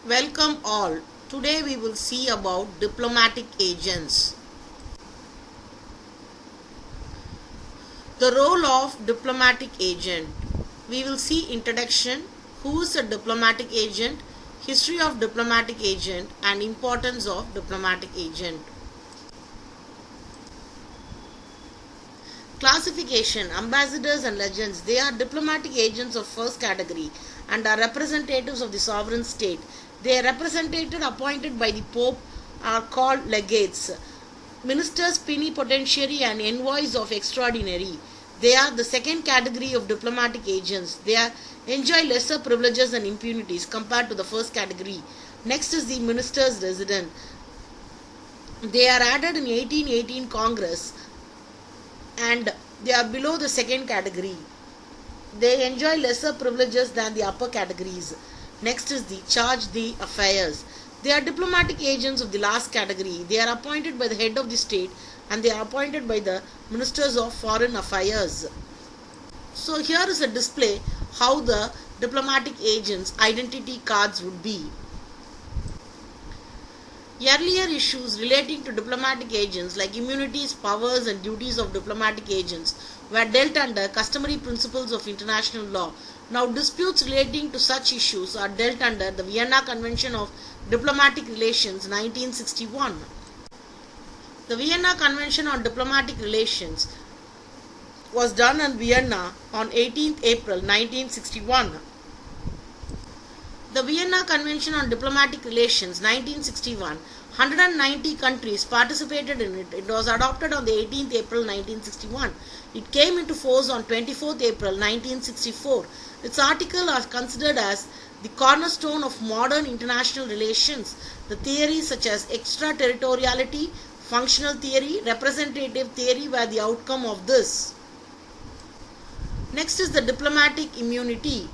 Welcome all. Today we will see about diplomatic agents. The role of diplomatic agent. We will see introduction, who is a diplomatic agent, history of diplomatic agent and importance of diplomatic agent. Classification. Ambassadors and legends. They are diplomatic agents of first category and are representatives of the sovereign state. They are represented appointed by the Pope are called legates. Ministers, plenipotentiary and envoys of extraordinary. They are the second category of diplomatic agents. They enjoy lesser privileges and impunities compared to the first category. Next is the ministers resident. They are added in 1818 Congress and they are below the second category. They enjoy lesser privileges than the upper categories. Next is the charge d'affaires. They are diplomatic agents of the last category. They are appointed by the head of the state and they are appointed by the ministers of foreign affairs. So here is a display how the diplomatic agents' identity cards would be. Earlier issues relating to diplomatic agents like immunities, powers and duties of diplomatic agents were dealt under customary principles of international law. Now disputes relating to such issues are dealt under the Vienna Convention of Diplomatic Relations 1961. The Vienna Convention on Diplomatic Relations was done in Vienna on 18th April 1961. The Vienna Convention on Diplomatic Relations 1961, 190 countries participated in it. It was adopted on the 18th April 1961. It came into force on 24th April 1964. Its articles are considered as the cornerstone of modern international relations. The theories such as extraterritoriality, functional theory, representative theory were the outcome of this. Next is the diplomatic immunity.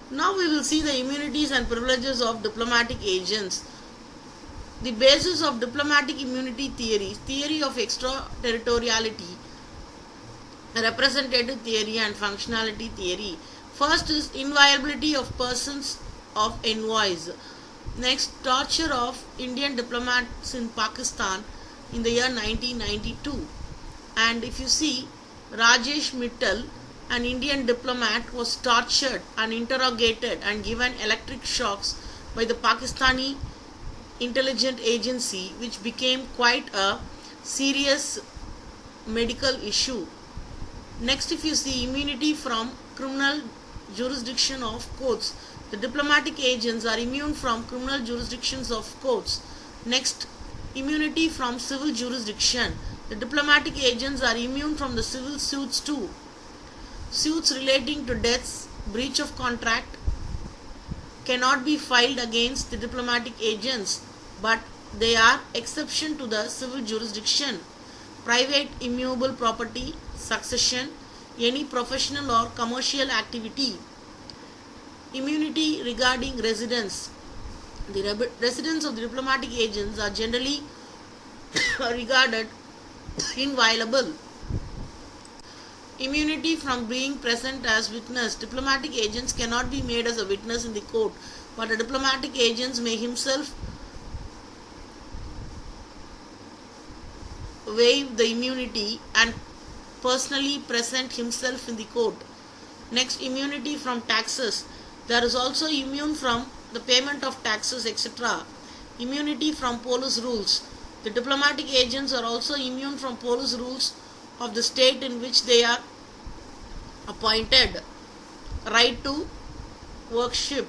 Now we will see the immunities and privileges of diplomatic agents. The basis of diplomatic immunity theory of extraterritoriality, representative theory and functionality theory. First is inviolability of persons of envoys. Next, torture of Indian diplomats in Pakistan in the year 1992. And if you see, Rajesh Mittal, an Indian diplomat, was tortured and interrogated and given electric shocks by the Pakistani intelligence agency, which became quite a serious medical issue. Next, if you see immunity from criminal jurisdiction of courts, the diplomatic agents are immune from criminal jurisdictions of courts. Next, immunity from civil jurisdiction. The diplomatic agents are immune from the civil suits too. Suits relating to debts, breach of contract cannot be filed against the diplomatic agents, but they are exception to the civil jurisdiction. Private immutable property, succession, any professional or commercial activity. Immunity regarding residence. The residence of the diplomatic agents are generally regarded inviolable. Immunity from being present as witness. Diplomatic agents cannot be made as a witness in the court, but a diplomatic agent may himself waive the immunity and personally present himself in the court. Next, immunity from taxes. There is also immune from the payment of taxes, etc. Immunity from police rules. The diplomatic agents are also immune from police rules of the state in which they are appointed. Right to worship.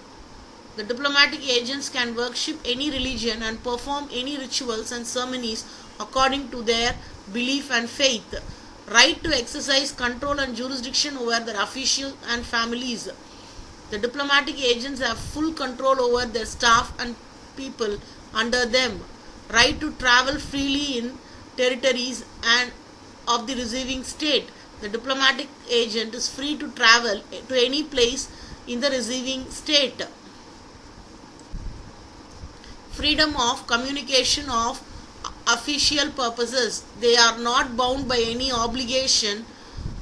The diplomatic agents can worship any religion and perform any rituals and ceremonies according to their belief and faith. Right to exercise control and jurisdiction over their officials and families. The diplomatic agents have full control over their staff and people under them. Right to travel freely in territories and of the receiving state. The diplomatic agent is free to travel to any place in the receiving state. Freedom of communication of official purposes. They are not bound by any obligation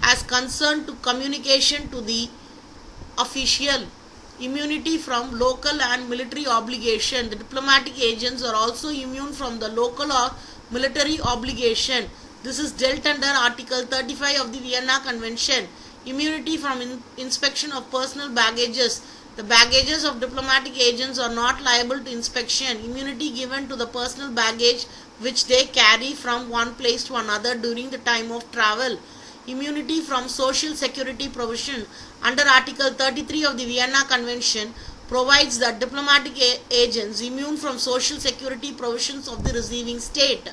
as concerned to communication to the official immunity from local and military obligation. The diplomatic agents are also immune from the local or military obligation. This is dealt under Article 35 of the Vienna Convention. Immunity from inspection of personal baggages. The baggages of diplomatic agents are not liable to inspection. Immunity given to the personal baggage which they carry from one place to another during the time of travel. Immunity from social security provision under Article 33 of the Vienna Convention provides that diplomatic agents immune from social security provisions of the receiving state.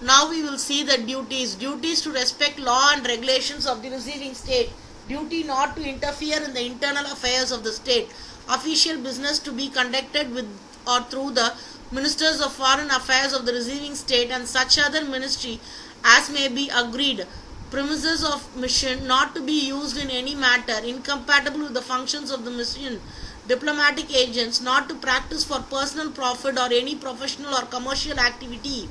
Now we will see the duties. Duties to respect law and regulations of the receiving state. Duty not to interfere in the internal affairs of the state. Official business to be conducted with or through the ministers of foreign affairs of the receiving state and such other ministry as may be agreed. Premises of mission not to be used in any matter incompatible with the functions of the mission. Diplomatic agents not to practice for personal profit or any professional or commercial activity.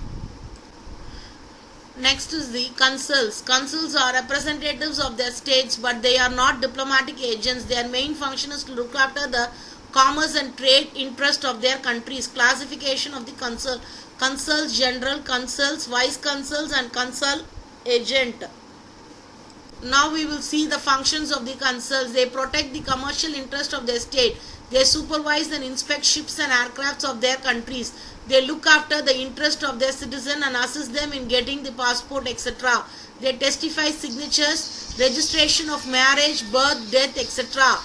Next is the consuls. Consuls are representatives of their states, but they are not diplomatic agents. Their main function is to look after the commerce and trade interest of their countries. Classification of the consul. Consuls general, consuls, vice consuls and consul agent. Now we will see the functions of the consuls. They protect the commercial interest of their state. They supervise and inspect ships and aircrafts of their countries. They look after the interest of their citizen and assist them in getting the passport, etc. They testify signatures, registration of marriage, birth, death, etc.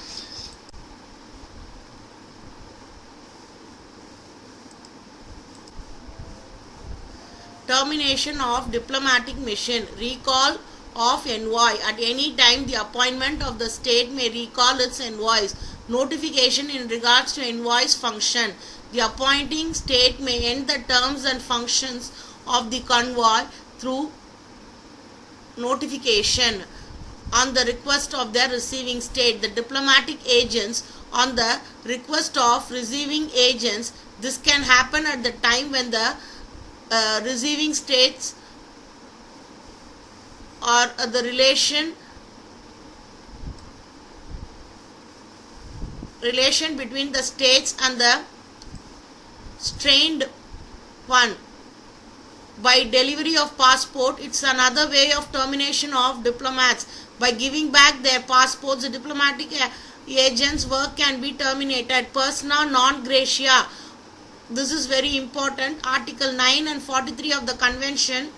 Termination of diplomatic mission. Recall of envoy. At any time, the appointment of the state may recall its envoys. Notification in regards to envoy's function. The appointing state may end the terms and functions of the convoy through notification on the request of their receiving state. The diplomatic agents on the request of receiving agents. This can happen at the time when the receiving states or the relation between the states and the strained one. By delivery of passport, it's another way of termination of diplomats. By giving back their passports, the diplomatic agents' work can be terminated. Persona non grata. This is very important. Article 9 and 43 of the convention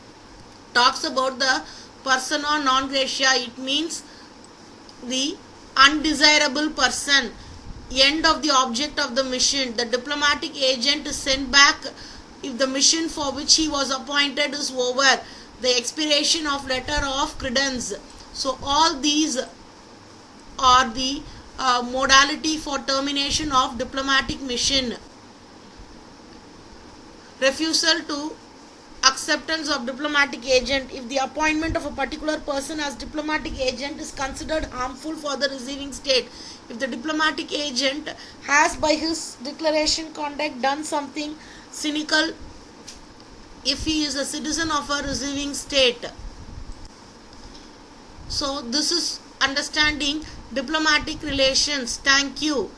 talks about the persona non grata. It means the undesirable person. End of the object of the mission. The diplomatic agent is sent back if the mission for which he was appointed is over. The expiration of letter of credence. So all these are the modality for termination of diplomatic mission. Refusal to acceptance of diplomatic agent. If the appointment of a particular person as diplomatic agent is considered harmful for the receiving state, if the diplomatic agent has by his declaration conduct done something cynical, if he is a citizen of a receiving state. So this is understanding diplomatic relations. Thank you.